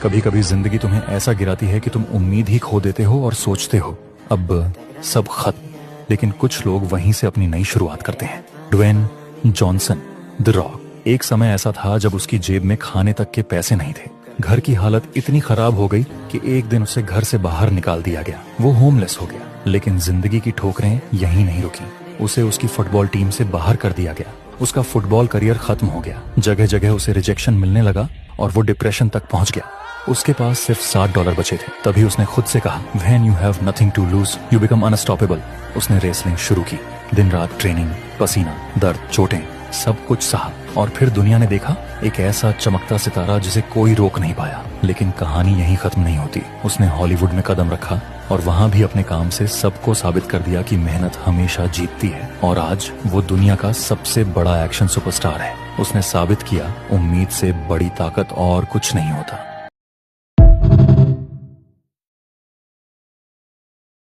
कभी कभी जिंदगी तुम्हें ऐसा गिराती है कि तुम उम्मीद ही खो देते हो और सोचते हो अब सब खत्म। लेकिन कुछ लोग वहीं से अपनी नई शुरुआत करते हैं। Dwayne Johnson, the Rock. एक समय ऐसा था जब उसकी जेब में खाने तक के पैसे नहीं थे। घर की हालत इतनी खराब हो गई कि एक दिन उसे घर से बाहर निकाल दिया गया। वो होमलेस हो गया। लेकिन जिंदगी की ठोकरें यहीं नहीं रुकी। उसे उसकी फुटबॉल टीम से बाहर कर दिया गया। उसका फुटबॉल करियर खत्म हो गया। जगह जगह उसे रिजेक्शन मिलने लगा और वो डिप्रेशन तक पहुंच गया। उसके पास सिर्फ $60 बचे थे। तभी उसने खुद से कहा, When you have nothing to lose, you become unstoppable। उसने रेसलिंग शुरू की। दिन रात ट्रेनिंग, पसीना, दर्द, चोटें, सब कुछ सहा। और फिर दुनिया ने देखा एक ऐसा चमकता सितारा जिसे कोई रोक नहीं पाया। लेकिन कहानी यहीं खत्म नहीं होती। उसने हॉलीवुड में कदम रखा और वहां भी अपने काम से सबको साबित कर दिया कि मेहनत हमेशा जीतती है। और आज वो दुनिया का सबसे बड़ा एक्शन सुपरस्टार है। उसने साबित किया उम्मीद से बड़ी ताकत और कुछ नहीं होता।